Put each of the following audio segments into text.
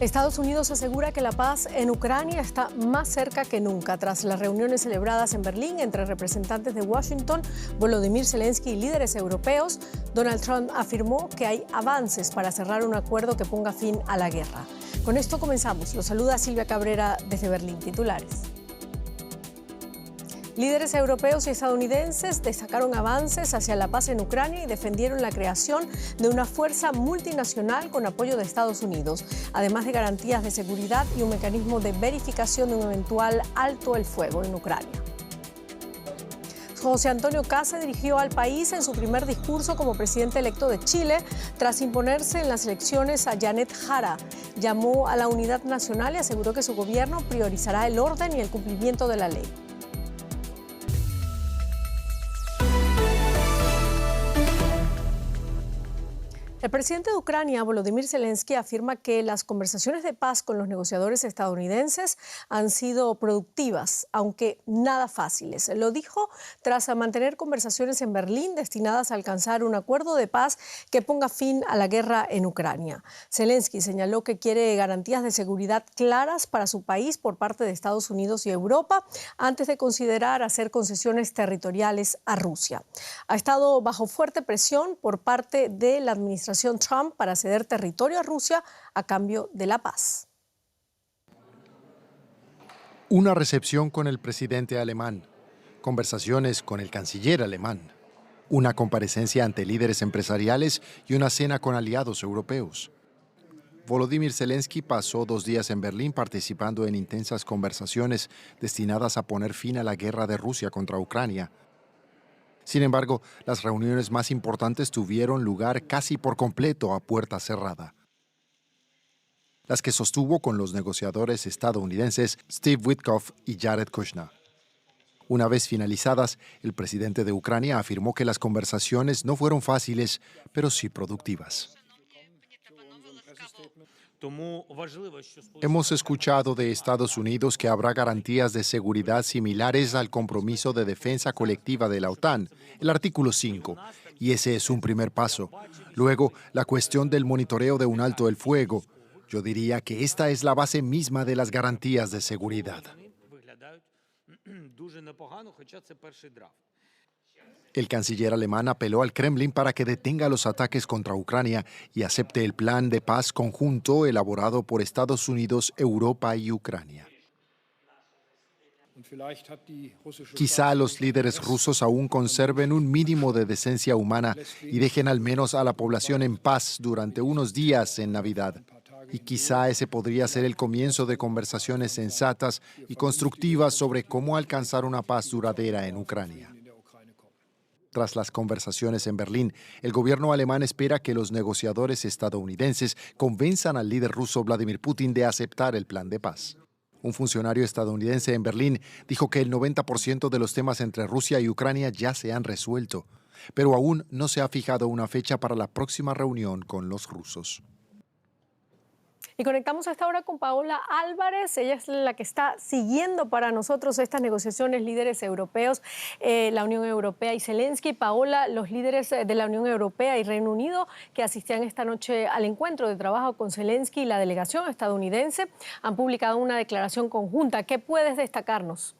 Estados Unidos asegura que la paz en Ucrania está más cerca que nunca. Tras las reuniones celebradas en Berlín entre representantes de Washington, Volodymyr Zelensky y líderes europeos, Donald Trump afirmó que hay avances para cerrar un acuerdo que ponga fin a la guerra. Con esto comenzamos. Los saluda Silvia Cabrera desde Berlín. Titulares. Líderes europeos y estadounidenses destacaron avances hacia la paz en Ucrania y defendieron la creación de una fuerza multinacional con apoyo de Estados Unidos, además de garantías de seguridad y un mecanismo de verificación de un eventual alto el fuego en Ucrania. José Antonio Kast se dirigió al país en su primer discurso como presidente electo de Chile tras imponerse en las elecciones a Janet Jara. Llamó a la unidad nacional y aseguró que su gobierno priorizará el orden y el cumplimiento de la ley. El presidente de Ucrania, Volodymyr Zelensky, afirma que las conversaciones de paz con los negociadores estadounidenses han sido productivas, aunque nada fáciles. Lo dijo tras mantener conversaciones en Berlín destinadas a alcanzar un acuerdo de paz que ponga fin a la guerra en Ucrania. Zelensky señaló que quiere garantías de seguridad claras para su país por parte de Estados Unidos y Europa antes de considerar hacer concesiones territoriales a Rusia. Ha estado bajo fuerte presión por parte de la administración Trump para ceder territorio a Rusia a cambio de la paz. Una recepción con el presidente alemán, conversaciones con el canciller alemán, una comparecencia ante líderes empresariales y una cena con aliados europeos. Volodymyr Zelensky pasó 2 días en Berlín participando en intensas conversaciones destinadas a poner fin a la guerra de Rusia contra Ucrania. Sin embargo, las reuniones más importantes tuvieron lugar casi por completo a puerta cerrada. Las que sostuvo con los negociadores estadounidenses Steve Witkoff y Jared Kushner. Una vez finalizadas, el presidente de Ucrania afirmó que las conversaciones no fueron fáciles, pero sí productivas. Hemos escuchado de Estados Unidos que habrá garantías de seguridad similares al compromiso de defensa colectiva de la OTAN, el artículo 5, y ese es un primer paso. Luego, la cuestión del monitoreo de un alto el fuego. Yo diría que esta es la base misma de las garantías de seguridad. El canciller alemán apeló al Kremlin para que detenga los ataques contra Ucrania y acepte el plan de paz conjunto elaborado por Estados Unidos, Europa y Ucrania. Quizá los líderes rusos aún conserven un mínimo de decencia humana y dejen al menos a la población en paz durante unos días en Navidad. Y quizá ese podría ser el comienzo de conversaciones sensatas y constructivas sobre cómo alcanzar una paz duradera en Ucrania. Tras las conversaciones en Berlín, el gobierno alemán espera que los negociadores estadounidenses convenzan al líder ruso Vladimir Putin de aceptar el plan de paz. Un funcionario estadounidense en Berlín dijo que el 90% de los temas entre Rusia y Ucrania ya se han resuelto, pero aún no se ha fijado una fecha para la próxima reunión con los rusos. Y conectamos a esta hora con Paola Álvarez. Ella es la que está siguiendo para nosotros estas negociaciones, líderes europeos, la Unión Europea y Zelensky. Paola, los líderes de la Unión Europea y Reino Unido que asistían esta noche al encuentro de trabajo con Zelensky y la delegación estadounidense han publicado una declaración conjunta. ¿Qué puedes destacarnos?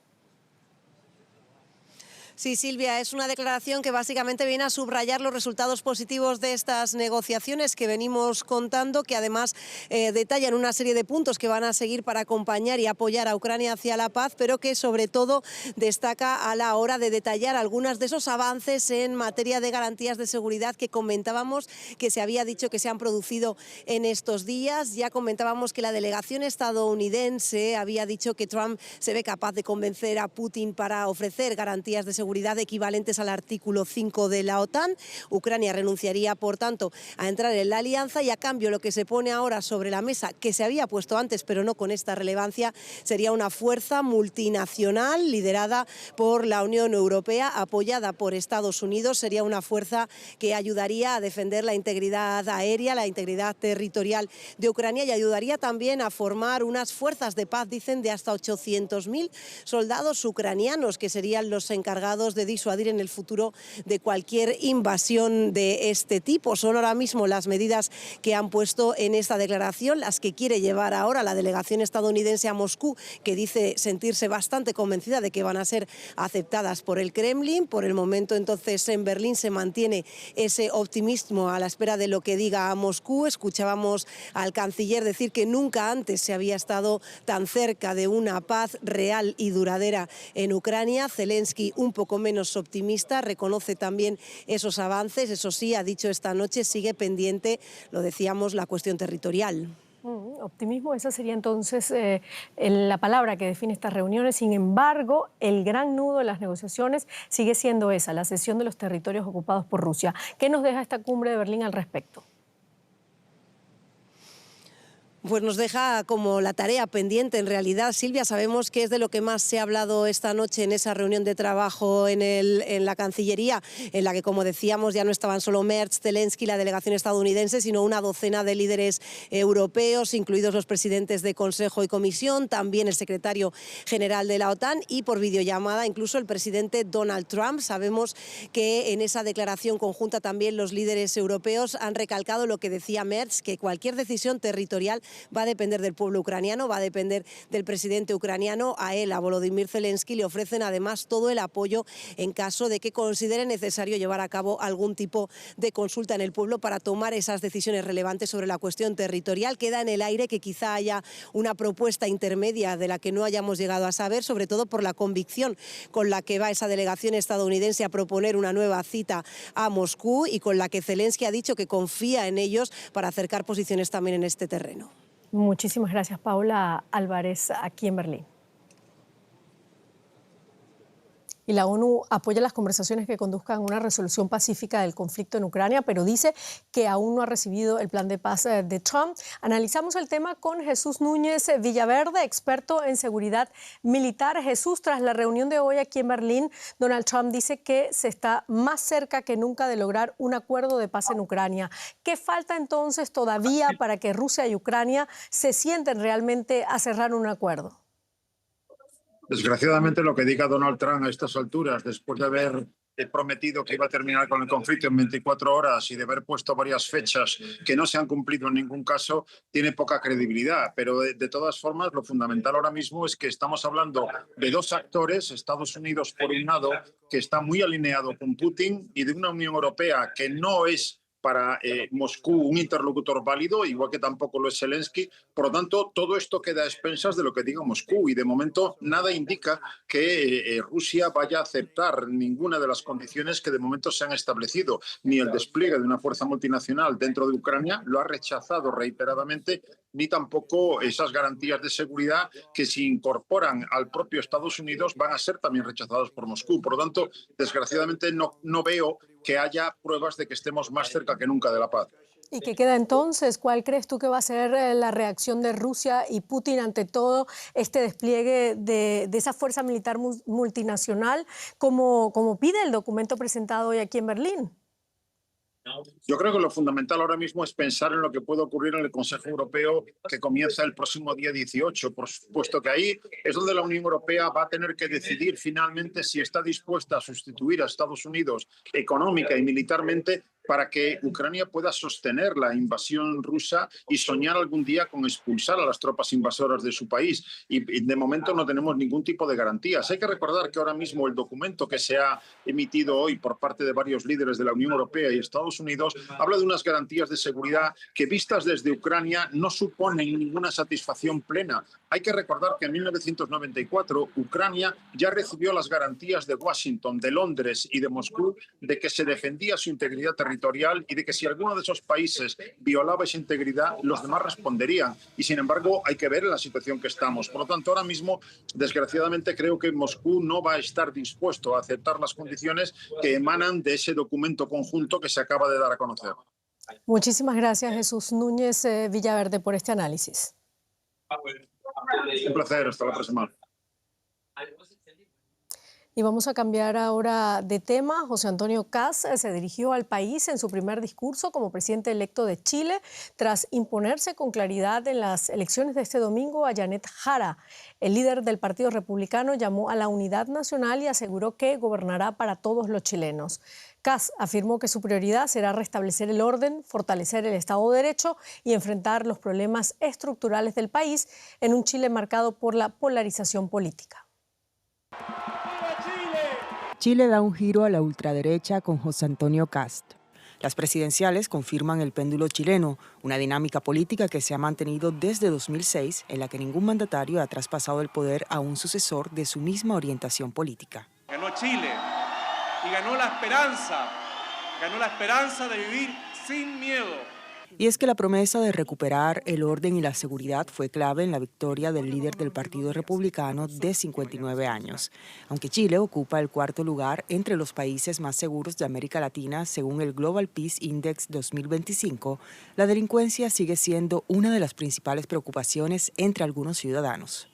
Sí, Silvia, es una declaración que básicamente viene a subrayar los resultados positivos de estas negociaciones que venimos contando, que además detallan una serie de puntos que van a seguir para acompañar y apoyar a Ucrania hacia la paz, pero que sobre todo destaca a la hora de detallar algunos de esos avances en materia de garantías de seguridad que comentábamos que se había dicho que se han producido en estos días. Ya comentábamos que la delegación estadounidense había dicho que Trump se ve capaz de convencer a Putin para ofrecer garantías de seguridad equivalentes al artículo 5 de la OTAN. Ucrania renunciaría, por tanto, a entrar en la alianza y a cambio lo que se pone ahora sobre la mesa, que se había puesto antes pero no con esta relevancia, sería una fuerza multinacional liderada por la Unión Europea, apoyada por Estados Unidos. Sería una fuerza que ayudaría a defender la integridad aérea, la integridad territorial de Ucrania y ayudaría también a formar unas fuerzas de paz, dicen, de hasta 800.000 soldados ucranianos que serían los encargados encargados de disuadir en el futuro de cualquier invasión de este tipo. Son ahora mismo las medidas que han puesto en esta declaración, las que quiere llevar ahora la delegación estadounidense a Moscú, que dice sentirse bastante convencida de que van a ser aceptadas por el Kremlin. Por el momento, entonces, en Berlín se mantiene ese optimismo a la espera de lo que diga a Moscú. Escuchábamos al canciller decir que nunca antes se había estado tan cerca de una paz real y duradera en Ucrania. Zelensky, un poco menos optimista, reconoce también esos avances. Eso sí, ha dicho esta noche, sigue pendiente, lo decíamos, la cuestión territorial. Optimismo, esa sería entonces la palabra que define estas reuniones. Sin embargo, el gran nudo de las negociaciones sigue siendo esa, la cesión de los territorios ocupados por Rusia. ¿Qué nos deja esta cumbre de Berlín al respecto? Pues nos deja como la tarea pendiente en realidad. Silvia, sabemos que es de lo que más se ha hablado esta noche en esa reunión de trabajo en la Cancillería, en la que, como decíamos, ya no estaban solo Merz, Zelensky, la delegación estadounidense, sino una docena de líderes europeos, incluidos los presidentes de Consejo y Comisión, también el secretario general de la OTAN y por videollamada incluso el presidente Donald Trump. Sabemos que en esa declaración conjunta también los líderes europeos han recalcado lo que decía Merz, que cualquier decisión territorial va a depender del pueblo ucraniano, va a depender del presidente ucraniano. A él, a Volodymyr Zelensky, le ofrecen además todo el apoyo en caso de que considere necesario llevar a cabo algún tipo de consulta en el pueblo para tomar esas decisiones relevantes sobre la cuestión territorial. Queda en el aire que quizá haya una propuesta intermedia de la que no hayamos llegado a saber, sobre todo por la convicción con la que va esa delegación estadounidense a proponer una nueva cita a Moscú y con la que Zelensky ha dicho que confía en ellos para acercar posiciones también en este terreno. Muchísimas gracias, Paula Álvarez, aquí en Berlín. Y la ONU apoya las conversaciones que conduzcan a una resolución pacífica del conflicto en Ucrania, pero dice que aún no ha recibido el plan de paz de Trump. Analizamos el tema con Jesús Núñez Villaverde, experto en seguridad militar. Jesús, tras la reunión de hoy aquí en Berlín, Donald Trump dice que se está más cerca que nunca de lograr un acuerdo de paz en Ucrania. ¿Qué falta entonces todavía para que Rusia y Ucrania se sienten realmente a cerrar un acuerdo? Desgraciadamente, lo que diga Donald Trump a estas alturas, después de haber prometido que iba a terminar con el conflicto en 24 horas y de haber puesto varias fechas que no se han cumplido en ningún caso, tiene poca credibilidad. Pero de todas formas, lo fundamental ahora mismo es que estamos hablando de dos actores, Estados Unidos por un lado, que está muy alineado con Putin, y de una Unión Europea que no es para Moscú un interlocutor válido, igual que tampoco lo es Zelensky. Por lo tanto, todo esto queda a expensas de lo que diga Moscú y de momento nada indica que Rusia vaya a aceptar ninguna de las condiciones que de momento se han establecido, ni el despliegue de una fuerza multinacional dentro de Ucrania, lo ha rechazado reiteradamente, ni tampoco esas garantías de seguridad que si incorporan al propio Estados Unidos van a ser también rechazados por Moscú. Por lo tanto, desgraciadamente no veo que haya pruebas de que estemos más cerca que nunca de la paz. ¿Y qué queda entonces? ¿Cuál crees tú que va a ser la reacción de Rusia y Putin ante todo este despliegue de esa fuerza militar multinacional, como pide el documento presentado hoy aquí en Berlín? Yo creo que lo fundamental ahora mismo es pensar en lo que puede ocurrir en el Consejo Europeo que comienza el próximo día 18, puesto que ahí es donde la Unión Europea va a tener que decidir finalmente si está dispuesta a sustituir a Estados Unidos económica y militarmente para que Ucrania pueda sostener la invasión rusa y soñar algún día con expulsar a las tropas invasoras de su país. Y de momento no tenemos ningún tipo de garantías. Hay que recordar que ahora mismo el documento que se ha emitido hoy por parte de varios líderes de la Unión Europea y Estados Unidos habla de unas garantías de seguridad que, vistas desde Ucrania, no suponen ninguna satisfacción plena. Hay que recordar que en 1994 Ucrania ya recibió las garantías de Washington, de Londres y de Moscú de que se defendía su integridad territorial y de que si alguno de esos países violaba esa integridad, los demás responderían. Y sin embargo, hay que ver en la situación que estamos. Por lo tanto, ahora mismo, desgraciadamente, creo que Moscú no va a estar dispuesto a aceptar las condiciones que emanan de ese documento conjunto que se acaba de dar a conocer. Muchísimas gracias, Jesús Núñez Villaverde, por este análisis. Un placer, hasta la próxima. Y vamos a cambiar ahora de tema. José Antonio Kast se dirigió al país en su primer discurso como presidente electo de Chile tras imponerse con claridad en las elecciones de este domingo a Janet Jara. El líder del Partido Republicano llamó a la unidad nacional y aseguró que gobernará para todos los chilenos. Kast afirmó que su prioridad será restablecer el orden, fortalecer el Estado de Derecho y enfrentar los problemas estructurales del país en un Chile marcado por la polarización política. Chile da un giro a la ultraderecha con José Antonio Kast. Las presidenciales confirman el péndulo chileno, una dinámica política que se ha mantenido desde 2006, en la que ningún mandatario ha traspasado el poder a un sucesor de su misma orientación política. Ganó Chile y ganó la esperanza de vivir sin miedo. Y es que la promesa de recuperar el orden y la seguridad fue clave en la victoria del líder del Partido Republicano de 59 años. Aunque Chile ocupa el cuarto lugar entre los países más seguros de América Latina, según el Global Peace Index 2025, la delincuencia sigue siendo una de las principales preocupaciones entre algunos ciudadanos.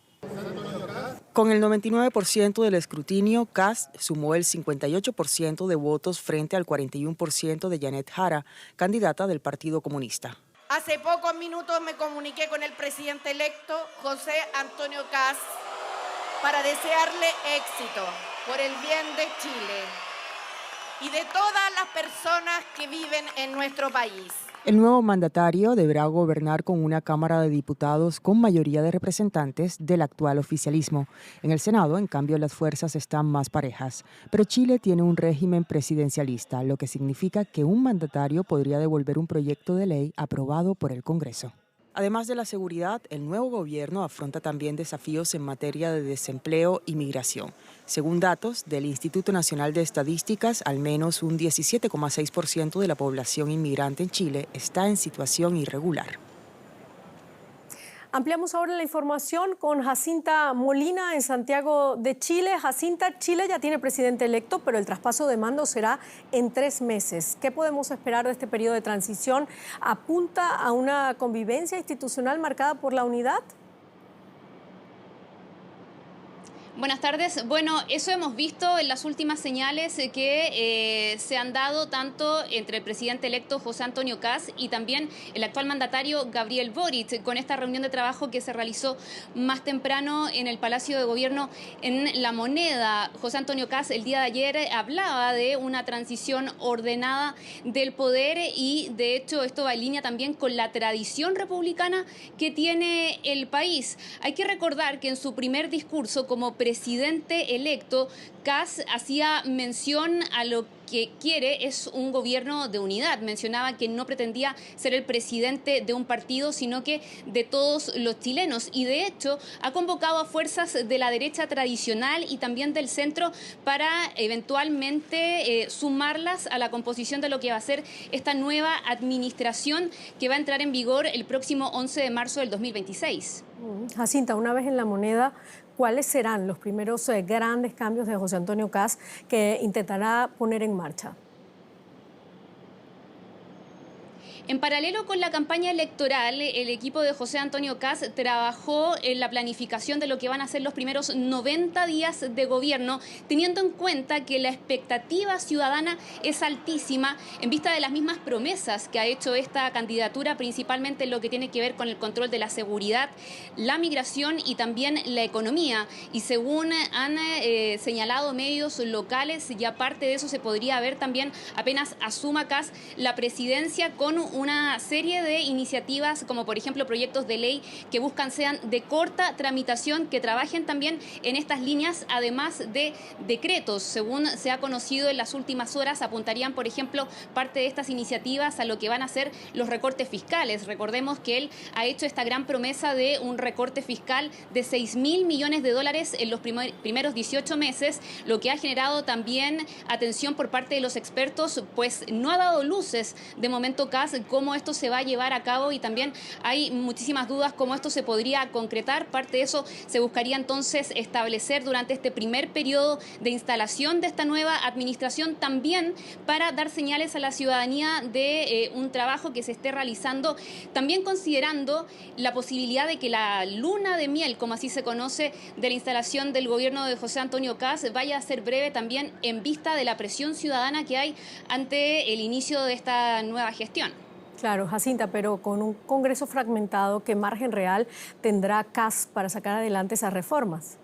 Con el 99% del escrutinio, Kast sumó el 58% de votos frente al 41% de Janet Jara, candidata del Partido Comunista. Hace pocos minutos me comuniqué con el presidente electo, José Antonio Kast, para desearle éxito por el bien de Chile y de todas las personas que viven en nuestro país. El nuevo mandatario deberá gobernar con una Cámara de Diputados con mayoría de representantes del actual oficialismo. En el Senado, en cambio, las fuerzas están más parejas. Pero Chile tiene un régimen presidencialista, lo que significa que un mandatario podría devolver un proyecto de ley aprobado por el Congreso. Además de la seguridad, el nuevo gobierno afronta también desafíos en materia de desempleo y migración. Según datos del Instituto Nacional de Estadísticas, al menos un 17,6% de la población inmigrante en Chile está en situación irregular. Ampliamos ahora la información con Jacinta Molina en Santiago de Chile. Jacinta, Chile ya tiene presidente electo, pero el traspaso de mando será en 3 meses. ¿Qué podemos esperar de este periodo de transición? ¿Apunta a una convivencia institucional marcada por la unidad? Buenas tardes. Bueno, eso hemos visto en las últimas señales que se han dado tanto entre el presidente electo José Antonio Kast y también el actual mandatario Gabriel Boric, con esta reunión de trabajo que se realizó más temprano en el Palacio de Gobierno en La Moneda. José Antonio Kast el día de ayer hablaba de una transición ordenada del poder y de hecho esto va en línea también con la tradición republicana que tiene el país. Hay que recordar que en su primer discurso como presidente electo, Kast hacía mención a lo que quiere es un gobierno de unidad. Mencionaba que no pretendía ser el presidente de un partido, sino que de todos los chilenos. Y de hecho ha convocado a fuerzas de la derecha tradicional y también del centro para eventualmente sumarlas a la composición de lo que va a ser esta nueva administración que va a entrar en vigor el próximo 11 de marzo del 2026. Jacinta, una vez en La Moneda, ¿cuáles serán los primeros grandes cambios de José Antonio Kast que intentará poner en marcha? En paralelo con la campaña electoral, el equipo de José Antonio Kast trabajó en la planificación de lo que van a ser los primeros 90 días de gobierno, teniendo en cuenta que la expectativa ciudadana es altísima en vista de las mismas promesas que ha hecho esta candidatura, principalmente en lo que tiene que ver con el control de la seguridad, la migración y también la economía. Y según han señalado medios locales, y aparte de eso se podría ver también apenas asuma Kast la presidencia con una serie de iniciativas como por ejemplo proyectos de ley que buscan sean de corta tramitación, que trabajen también en estas líneas, además de decretos. Según se ha conocido en las últimas horas, apuntarían por ejemplo parte de estas iniciativas a lo que van a ser los recortes fiscales. Recordemos que él ha hecho esta gran promesa de un recorte fiscal de $6.000 millones en los primeros 18 meses, lo que ha generado también atención por parte de los expertos, pues no ha dado luces de momento Kast cómo esto se va a llevar a cabo y también hay muchísimas dudas cómo esto se podría concretar. Parte de eso se buscaría entonces establecer durante este primer periodo de instalación de esta nueva administración, también para dar señales a la ciudadanía de un trabajo que se esté realizando, también considerando la posibilidad de que la luna de miel, como así se conoce, de la instalación del gobierno de José Antonio Kast vaya a ser breve, también en vista de la presión ciudadana que hay ante el inicio de esta nueva gestión. Claro, Jacinta, pero con un Congreso fragmentado, ¿qué margen real tendrá Kast para sacar adelante esas reformas?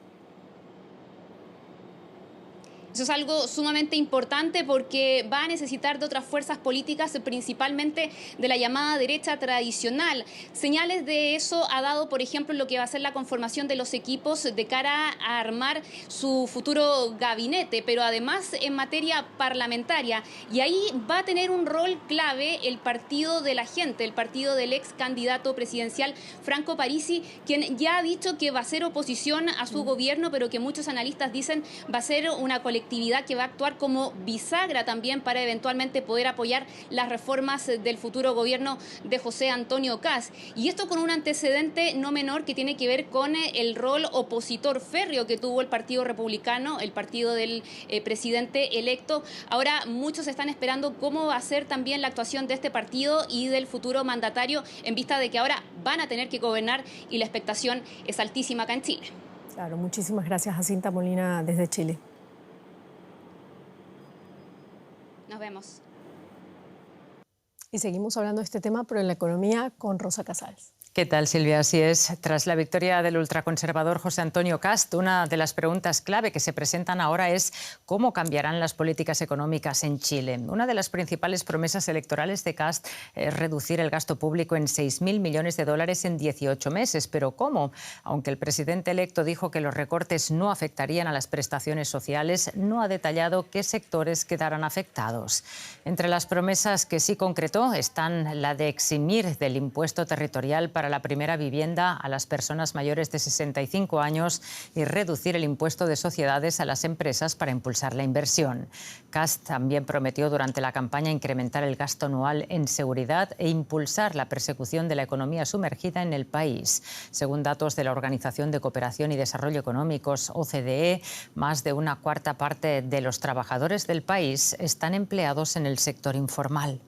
Eso es algo sumamente importante porque va a necesitar de otras fuerzas políticas, principalmente de la llamada derecha tradicional. Señales de eso ha dado, por ejemplo, lo que va a ser la conformación de los equipos de cara a armar su futuro gabinete, pero además en materia parlamentaria. Y ahí va a tener un rol clave el Partido de la Gente, el partido del ex candidato presidencial Franco Parisi, quien ya ha dicho que va a ser oposición a su gobierno, pero que muchos analistas dicen va a ser una colectividad que va a actuar como bisagra también para eventualmente poder apoyar las reformas del futuro gobierno de José Antonio Kast. Y esto con un antecedente no menor que tiene que ver con el rol opositor férreo que tuvo el Partido Republicano, el partido del presidente electo. Ahora muchos están esperando cómo va a ser también la actuación de este partido y del futuro mandatario en vista de que ahora van a tener que gobernar y la expectación es altísima acá en Chile. Claro, muchísimas gracias, Jacinta Molina, desde Chile. Nos vemos. Y seguimos hablando de este tema, pero en la economía con Rosa Casals. ¿Qué tal, Silvia? Así es. Tras la victoria del ultraconservador José Antonio Kast, una de las preguntas clave que se presentan ahora es cómo cambiarán las políticas económicas en Chile. Una de las principales promesas electorales de Kast es reducir el gasto público en 6.000 millones de dólares en 18 meses. ¿Pero cómo? Aunque el presidente electo dijo que los recortes no afectarían a las prestaciones sociales, no ha detallado qué sectores quedarán afectados. Entre las promesas que sí concretó están la de eximir del impuesto territorial para la primera vivienda a las personas mayores de 65 años y reducir el impuesto de sociedades a las empresas para impulsar la inversión. Kast también prometió durante la campaña incrementar el gasto anual en seguridad e impulsar la persecución de la economía sumergida en el país. Según datos de la Organización de Cooperación y Desarrollo Económicos, OCDE, más de una cuarta parte de los trabajadores del país están empleados en el sector informal.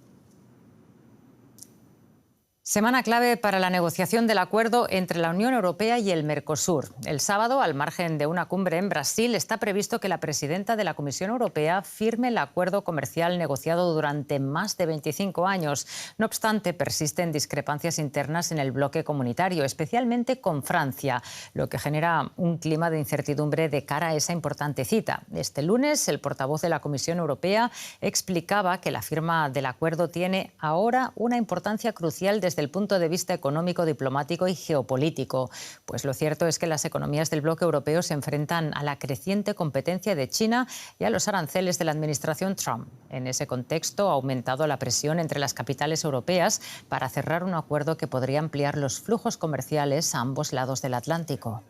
Semana clave para la negociación del acuerdo entre la Unión Europea y el Mercosur. El sábado, al margen de una cumbre en Brasil, está previsto que la presidenta de la Comisión Europea firme el acuerdo comercial negociado durante más de 25 años. No obstante, persisten discrepancias internas en el bloque comunitario, especialmente con Francia, lo que genera un clima de incertidumbre de cara a esa importante cita. Este lunes, el portavoz de la Comisión Europea explicaba que la firma del acuerdo tiene ahora una importancia crucial desde el punto de vista económico, diplomático y geopolítico. Pues lo cierto es que las economías del bloque europeo se enfrentan a la creciente competencia de China y a los aranceles de la administración Trump. En ese contexto ha aumentado la presión entre las capitales europeas para cerrar un acuerdo que podría ampliar los flujos comerciales a ambos lados del Atlántico.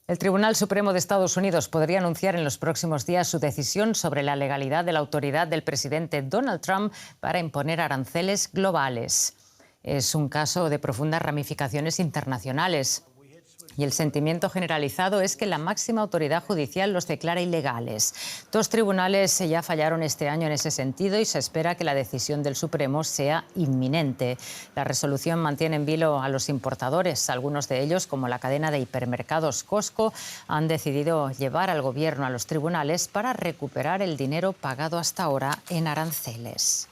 El Tribunal Supremo de Estados Unidos podría anunciar en los próximos días su decisión sobre la legalidad de la autoridad del presidente Donald Trump para imponer aranceles globales. Es un caso de profundas ramificaciones internacionales. Y el sentimiento generalizado es que la máxima autoridad judicial los declara ilegales. Dos tribunales ya fallaron este año en ese sentido y se espera que la decisión del Supremo sea inminente. La resolución mantiene en vilo a los importadores. Algunos de ellos, como la cadena de hipermercados Costco, han decidido llevar al gobierno a los tribunales para recuperar el dinero pagado hasta ahora en aranceles.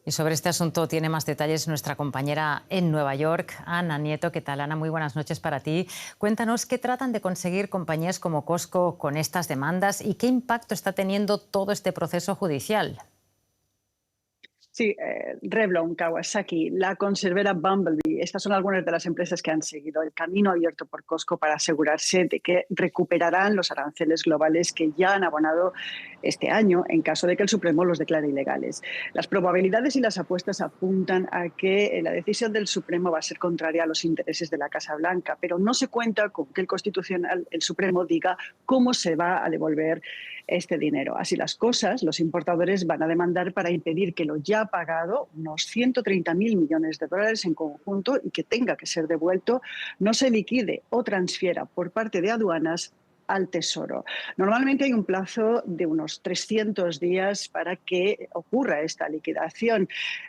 Y sobre este asunto tiene más detalles nuestra compañera en Nueva York, Ana Nieto. ¿Qué tal, Ana? Muy buenas noches para ti. Cuéntanos qué tratan de conseguir compañías como Costco con estas demandas y qué impacto está teniendo todo este proceso judicial. Sí, Revlon, Kawasaki, la conservera Bumblebee. Estas son algunas de las empresas que han seguido el camino abierto por Costco para asegurarse de que recuperarán los aranceles globales que ya han abonado este año en caso de que el Supremo los declare ilegales. Las probabilidades y las apuestas apuntan a que la decisión del Supremo va a ser contraria a los intereses de la Casa Blanca, pero no se cuenta con que el Supremo diga cómo se va a devolver este dinero. Así las cosas, los importadores van a demandar para impedir que lo ya pagado, unos 130.000 millones de dólares en conjunto, y que tenga que ser devuelto, no se liquide o transfiera por parte de aduanas al Tesoro. Normalmente hay un plazo de unos 300 días para que ocurra esta liquidación,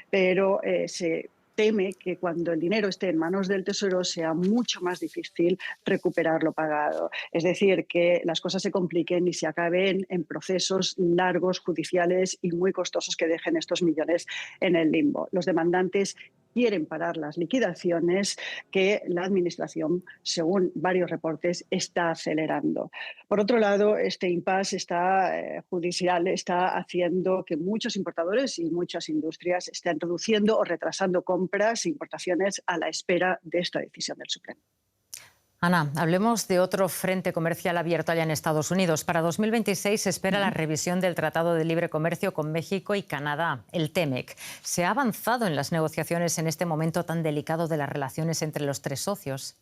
pero se teme que cuando el dinero esté en manos del Tesoro sea mucho más difícil recuperar lo pagado. Es decir, que las cosas se compliquen y se acaben en procesos largos, judiciales y muy costosos que dejen estos millones en el limbo. Los demandantes quieren parar las liquidaciones que la Administración, según varios reportes, está acelerando. Por otro lado, este impasse judicial está haciendo que muchos importadores y muchas industrias estén reduciendo o retrasando compras e importaciones a la espera de esta decisión del Supremo. Ana, hablemos de otro frente comercial abierto allá en Estados Unidos. Para 2026 se espera la revisión del Tratado de Libre Comercio con México y Canadá, el TEMEC. ¿Se ha avanzado en las negociaciones en este momento tan delicado de las relaciones entre los tres socios?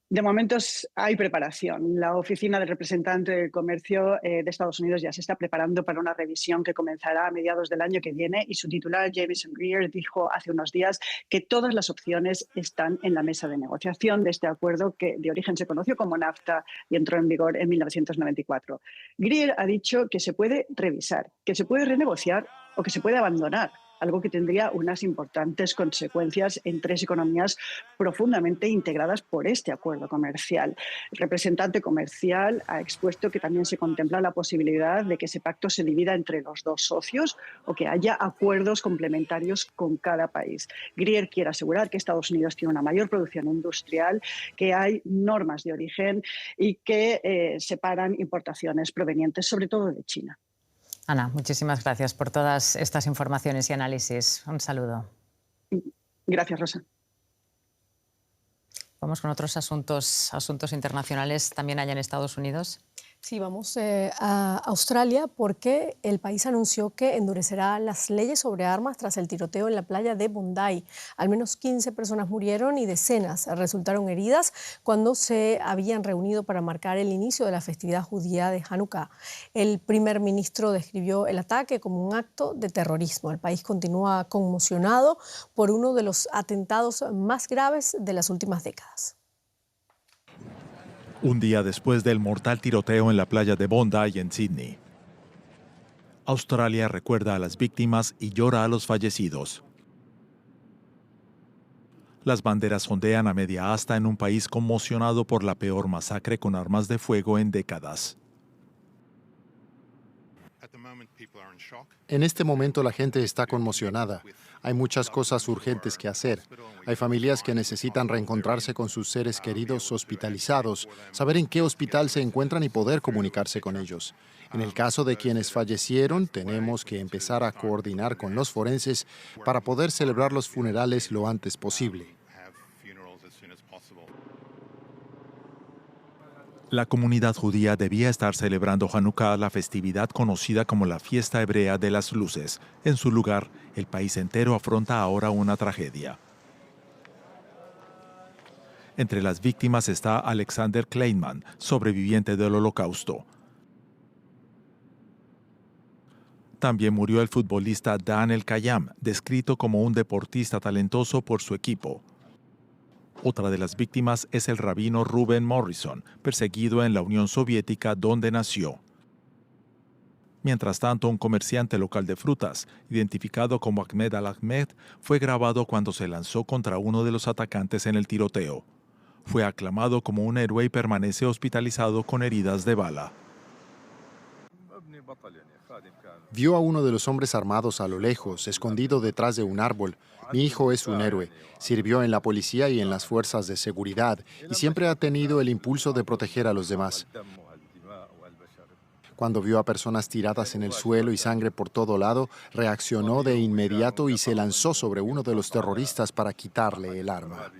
De momento hay preparación. La Oficina del Representante del Comercio de Estados Unidos ya se está preparando para una revisión que comenzará a mediados del año que viene, y su titular, Jamieson Greer, dijo hace unos días que todas las opciones están en la mesa de negociación de este acuerdo que de origen se conoció como NAFTA y entró en vigor en 1994. Greer ha dicho que se puede revisar, que se puede renegociar o que se puede abandonar, algo que tendría unas importantes consecuencias en tres economías profundamente integradas por este acuerdo comercial. El representante comercial ha expuesto que también se contempla la posibilidad de que ese pacto se divida entre los dos socios o que haya acuerdos complementarios con cada país. Greer quiere asegurar que Estados Unidos tiene una mayor producción industrial, que hay normas de origen y que separan importaciones provenientes sobre todo de China. Ana, muchísimas gracias por todas estas informaciones y análisis. Un saludo. Gracias, Rosa. Vamos con otros asuntos internacionales también allá en Estados Unidos. Sí, vamos a Australia porque el país anunció que endurecerá las leyes sobre armas tras el tiroteo en la playa de Bondi. Al menos 15 personas murieron y decenas resultaron heridas cuando se habían reunido para marcar el inicio de la festividad judía de Hanukkah. El primer ministro describió el ataque como un acto de terrorismo. El país continúa conmocionado por uno de los atentados más graves de las últimas décadas. Un día después del mortal tiroteo en la playa de Bondi en Sydney, Australia recuerda a las víctimas y llora a los fallecidos. Las banderas ondean a media asta en un país conmocionado por la peor masacre con armas de fuego en décadas. En este momento la gente está conmocionada. Hay muchas cosas urgentes que hacer. Hay familias que necesitan reencontrarse con sus seres queridos hospitalizados, saber en qué hospital se encuentran y poder comunicarse con ellos. En el caso de quienes fallecieron, tenemos que empezar a coordinar con los forenses para poder celebrar los funerales lo antes posible. La comunidad judía debía estar celebrando Hanukkah, la festividad conocida como la fiesta hebrea de las luces. En su lugar, el país entero afronta ahora una tragedia. Entre las víctimas está Alexander Kleinman, sobreviviente del Holocausto. También murió el futbolista Dan El-Kayam, descrito como un deportista talentoso por su equipo. Otra de las víctimas es el rabino Reuben Morrison, perseguido en la Unión Soviética donde nació. Mientras tanto, un comerciante local de frutas, identificado como Ahmed Al-Ahmed, fue grabado cuando se lanzó contra uno de los atacantes en el tiroteo. Fue aclamado como un héroe y permanece hospitalizado con heridas de bala. Vio a uno de los hombres armados a lo lejos, escondido detrás de un árbol. Mi hijo es un héroe. Sirvió en la policía y en las fuerzas de seguridad y siempre ha tenido el impulso de proteger a los demás. Cuando vio a personas tiradas en el suelo y sangre por todo lado, reaccionó de inmediato y se lanzó sobre uno de los terroristas para quitarle el arma.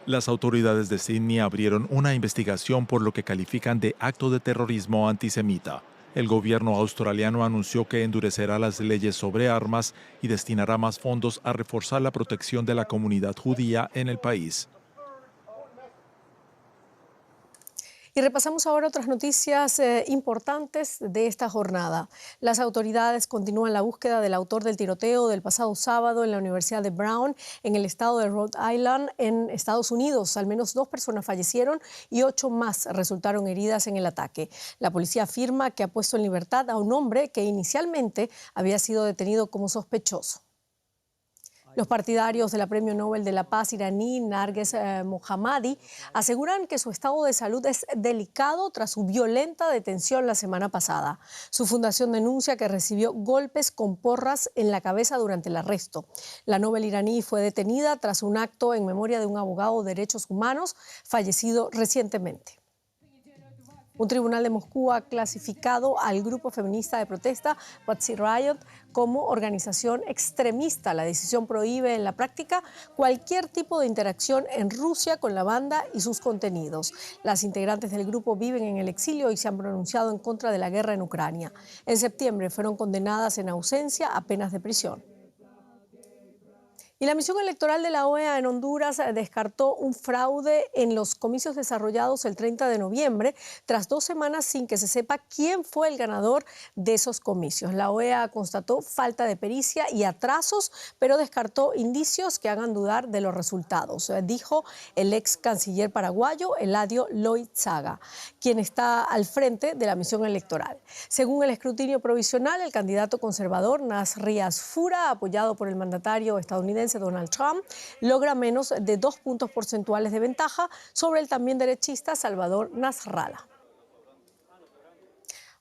Las autoridades de Sydney abrieron una investigación por lo que califican de acto de terrorismo antisemita. El gobierno australiano anunció que endurecerá las leyes sobre armas y destinará más fondos a reforzar la protección de la comunidad judía en el país. Y repasamos ahora otras noticias importantes de esta jornada. Las autoridades continúan la búsqueda del autor del tiroteo del pasado sábado en la Universidad de Brown, en el estado de Rhode Island, en Estados Unidos. Al menos 2 personas fallecieron y 8 más resultaron heridas en el ataque. La policía afirma que ha puesto en libertad a un hombre que inicialmente había sido detenido como sospechoso. Los partidarios del Premio Nobel de la Paz iraní Narges Mohammadi aseguran que su estado de salud es delicado tras su violenta detención la semana pasada. Su fundación denuncia que recibió golpes con porras en la cabeza durante el arresto. La Nobel iraní fue detenida tras un acto en memoria de un abogado de derechos humanos fallecido recientemente. Un tribunal de Moscú ha clasificado al grupo feminista de protesta Pussy Riot como organización extremista. La decisión prohíbe en la práctica cualquier tipo de interacción en Rusia con la banda y sus contenidos. Las integrantes del grupo viven en el exilio y se han pronunciado en contra de la guerra en Ucrania. En septiembre fueron condenadas en ausencia a penas de prisión. Y la misión electoral de la OEA en Honduras descartó un fraude en los comicios desarrollados el 30 de noviembre, tras 2 semanas sin que se sepa quién fue el ganador de esos comicios. La OEA constató falta de pericia y atrasos, pero descartó indicios que hagan dudar de los resultados, dijo el ex canciller paraguayo Eladio Loizaga, quien está al frente de la misión electoral. Según el escrutinio provisional, el candidato conservador Nasri Asfura, apoyado por el mandatario estadounidense Donald Trump, logra menos de 2 puntos porcentuales de ventaja sobre el también derechista Salvador Nasrallah.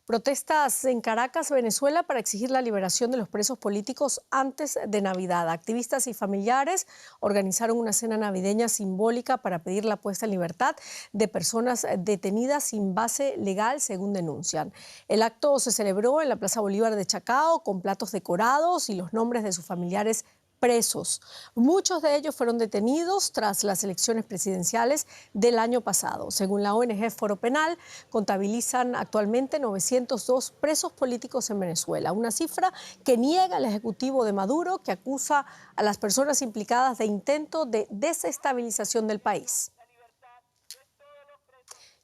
Protestas en Caracas, Venezuela, para exigir la liberación de los presos políticos antes de Navidad. Activistas y familiares organizaron una cena navideña simbólica para pedir la puesta en libertad de personas detenidas sin base legal, según denuncian. El acto se celebró en la Plaza Bolívar de Chacao con platos decorados y los nombres de sus familiares presos. Muchos de ellos fueron detenidos tras las elecciones presidenciales del año pasado. Según la ONG Foro Penal, contabilizan actualmente 902 presos políticos en Venezuela, una cifra que niega el Ejecutivo de Maduro, que acusa a las personas implicadas de intento de desestabilización del país.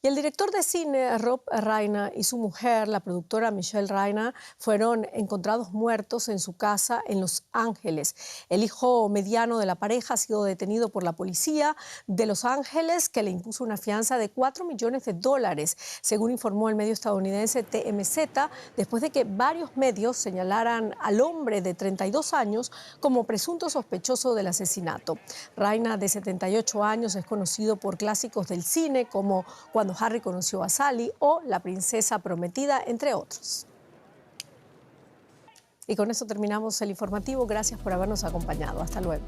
Y el director de cine Rob Reiner y su mujer, la productora Michelle Reiner, fueron encontrados muertos en su casa en Los Ángeles. El hijo mediano de la pareja ha sido detenido por la policía de Los Ángeles, que le impuso una fianza de $4 millones, según informó el medio estadounidense TMZ, después de que varios medios señalaran al hombre de 32 años como presunto sospechoso del asesinato. Reiner, de 78 años, es conocido por clásicos del cine como Cuando Harry conoció a Sally o La princesa prometida, entre otros. Y con eso terminamos el informativo. Gracias por habernos acompañado. Hasta luego.